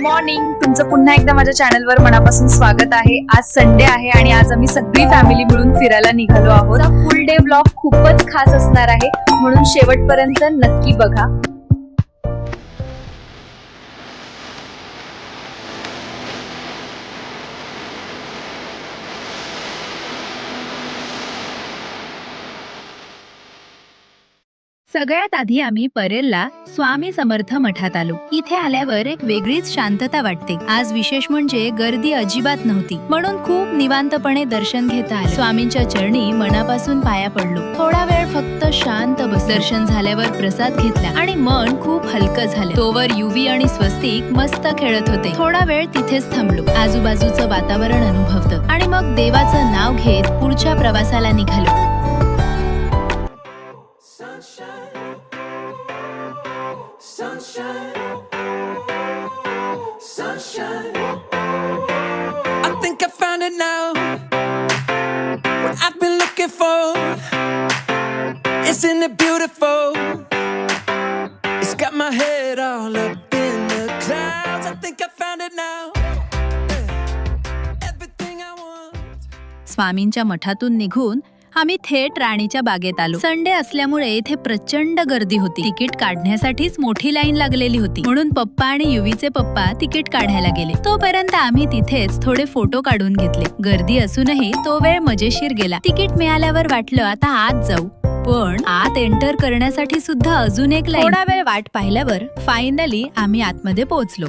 Morning. तुमचं पुन्हा एकदा माझ्या चॅनलवर मनापासून स्वागत आहे. आज संडे आहे आणि आज आम्ही सगळी फॅमिली मिळून फिरायला निघालो आहोत. फुल डे व्लॉग खूपच खास असणार आहे, म्हणून शेवटपर्यंत नक्की बघा. सगळ्यात आधी आम्ही परेलला स्वामी समर्थ मठात आलो. इथे आल्यावर एक वेगळीच शांतता वाटते. आज विशेष म्हणजे गर्दी अजिबात नव्हती, म्हणून खूप निवांतपणे दर्शन घेता आले. स्वामींच्या चरणी मनापासून पाया पडलो. थोडा वेळ फक्त शांत बस. दर्शन झाल्यावर प्रसाद घेतला आणि मन खूप हलकं झालं. तोवर युवी आणि स्वस्तिक मस्त खेळत होते. थोडा वेळ तिथेच थांबलो. आजूबाजूचं वातावरण अनुभवतं आणि मग देवाचं नाव घेत पुढच्या प्रवासाला निघालो. Sunshine. I think I found it now. What I've been looking for. Isn't it beautiful? It's got my head all up in the clouds. I think I found it now. Everything I want. स्वामींच्या मठातून निघून आम्ही थेट राणीच्या बागेत आलो. Sunday असल्यामुळे इथे प्रचंड गर्दी होती. तिकीट काढण्यासाठीच मोठी लाईन लागलेली होती, म्हणून पप्पा आणि युवीचे पप्पा तिकीट काढायला गेले. तोपर्यंत आम्ही तिथेच थोडे फोटो काढून घेतले. गर्दी असूनही तो वेळ मजेशीर गेला. तिकीट मिळाल्यावर वाटलं आता आत जाऊ, पण आत एंटर करण्यासाठी सुद्धा अजून एक लाईन. थोडा वेळ वाट पाहिल्यावर फायनली आम्ही आतमध्ये पोहोचलो.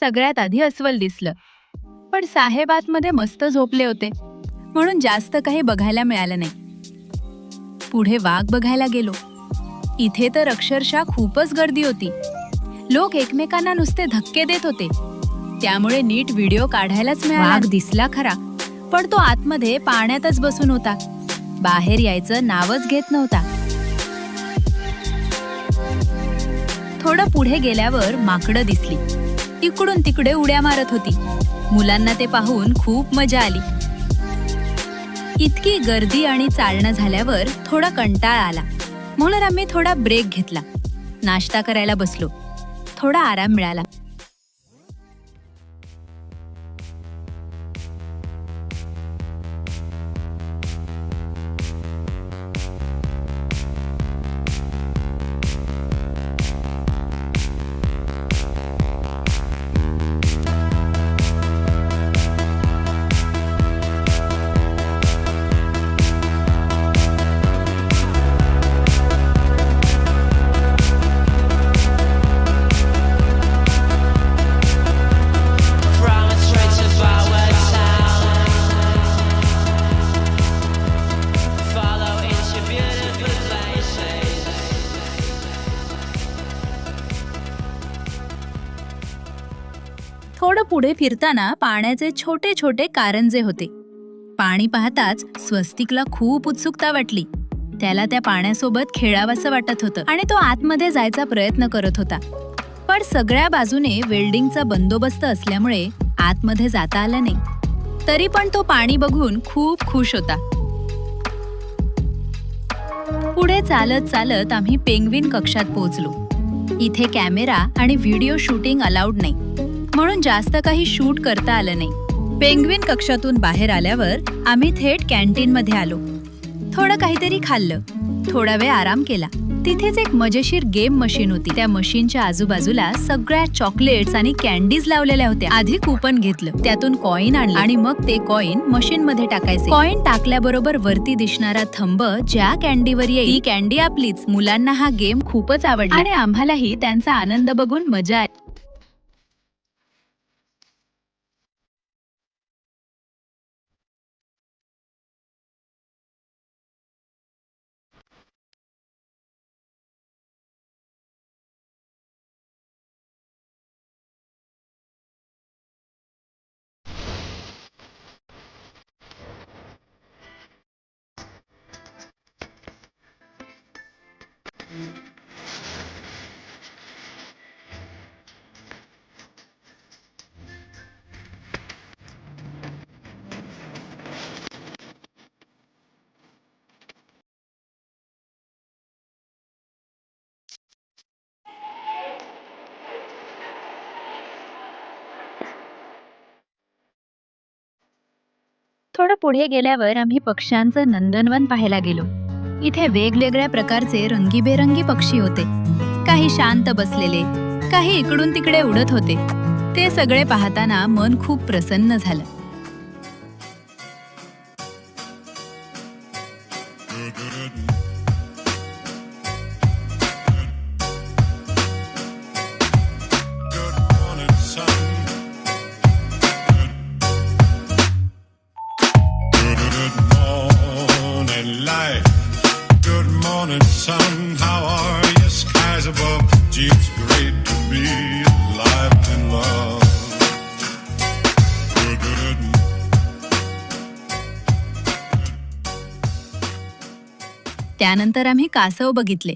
सगळ्यात आधी अस्वल दिसलं, पण साहेब आतमध्ये मस्त झोपले होते, म्हणून जास्त काही बघायला मिळालं नाही. पुढे वाघ बघायला गेलो. इथे तर अक्षरशः खूपच गर्दी होती. लोक एकमेकांना नुसते धक्के देत होते, त्यामुळे नीट व्हिडिओ काढायलाच मिळाला. वाघ दिसला खरा, पण तो आतमध्ये पाण्यातच बसून होता. बाहेर यायचं नावच घेत नव्हता. थोडं पुढे गेल्यावर माकडं दिसली. इकडून तिकडे उड्या मारत होती. मुलांना ते पाहून खूप मजा आली. इतकी गर्दी आणि चालणं झाल्यावर थोडा कंटाळा आला, म्हणून आम्ही थोडा ब्रेक घेतला. नाश्ता करायला बसलो. थोडा आराम मिळाला. थोडं पुढे फिरताना पाण्याचे छोटे छोटे कारंजे होते. पाणी पाहताच स्वस्तिकला खूप उत्सुकता वाटली. त्याला त्या पाण्यासोबत खेळावंसं वाटत होतं आणि तो आतमध्ये जायचा प्रयत्न करत होता. पण सगळ्या बाजूने वेल्डिंगचा बंदोबस्त असल्यामुळे आतमध्ये जाता आलं नाही. तरी पण तो पाणी बघून खूप खुश होता. पुढे चालत चालत आम्ही पेंग्विन कक्षात पोहोचलो. इथे कॅमेरा आणि व्हिडिओ शूटिंग अलाउड नाही, म्हणून जास्त काही शूट करता आलं नाही. पेंग्विन कक्षातून बाहेर आल्यावर आम्ही थेट कॅन्टीन मध्ये आलो. थोडं काहीतरी खाल्लं. थोडा वेळ आराम केला. तिथेच एक मजेशीर गेम मशीन होती. त्या मशीनच्या आजूबाजूला सगळ्या चॉकलेट्स आणि कॅन्डीज लावलेल्या होत्या. आधी कुपन घेतलं, त्यातून कॉइन आणलं आणि मग ते कॉइन मशीन मध्ये टाकायचे. कॉइन टाकल्याबरोबर वरती दिसणारा थंब ज्या कॅन्डीवर येईल ती कॅन्डी आपलीच. मुलांना हा गेम खूपच आवडला आणि आम्हालाही त्यांचा आनंद बघून मजा आली. थोडं पुढे गेल्यावर आम्ही पक्ष्यांचं नंदनवन पाहायला गेलो. इथे वेगवेगळ्या प्रकारचे रंगीबेरंगी पक्षी होते. काही शांत बसलेले, काही इकडून तिकडे उडत होते. ते सगळे पाहताना मन खूप प्रसन्न झालं. Good morning, sun. Good morning, life. Good morning, sun. How are you? Skies above. Gee, it's great to be alive and love. Good. त्यानंतर आम्ही कासव बघितले.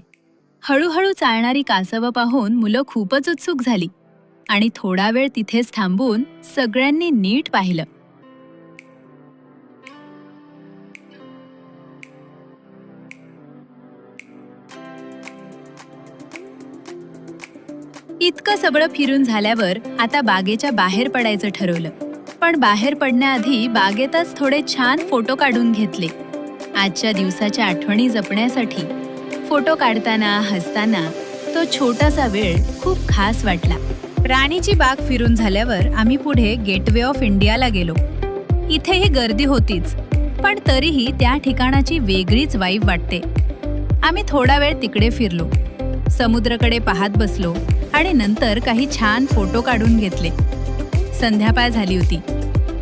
हळूहळू चालणारी कासवं पाहून मुलं खूपच उत्सुक झाली आणि थोडा वेळ तिथेच थांबून सगळ्यांनी नीट पाहिलं. इतकं सगळं फिरून झाल्यावर आता बागेच्या बाहेर पडायचं ठरवलं. पण बाहेर पडण्याआधी बागेतच थोडे छान फोटो काढून घेतले. आजच्या दिवसाच्या आठवणी जपण्यासाठी फोटो काढताना हसताना तो छोटासा वेळ खूप खास वाटला. राणीची बाग फिरून झाल्यावर आम्ही पुढे गेटवे ऑफ इंडियाला गेलो. इथेही गर्दी होतीच, पण तरीही त्या ठिकाणाची वेगळीच वाईब वाटते. आम्ही थोडा वेळ तिकडे फिरलो, समुद्राकडे पाहत बसलो आणि नंतर काही छान फोटो काढून घेतले. संध्याकाळ झाली होती.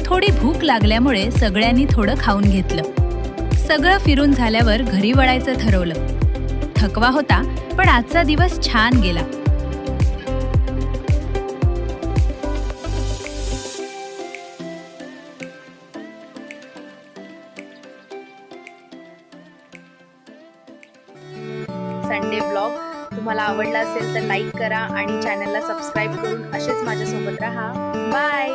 थोडी भूक लागल्यामुळे सगळ्यांनी थोडं खाऊन घेतलं. सगळं फिरून झाल्यावर घरी वळायचं ठरवलं. थकवा होता, पण आजचा दिवस छान गेला. संडे ब्लॉग तुम्हाला आवडला असेल तर लाईक करा आणि चॅनलला सबस्क्राईब करून असेच माझ्यासोबत राहा. बाय.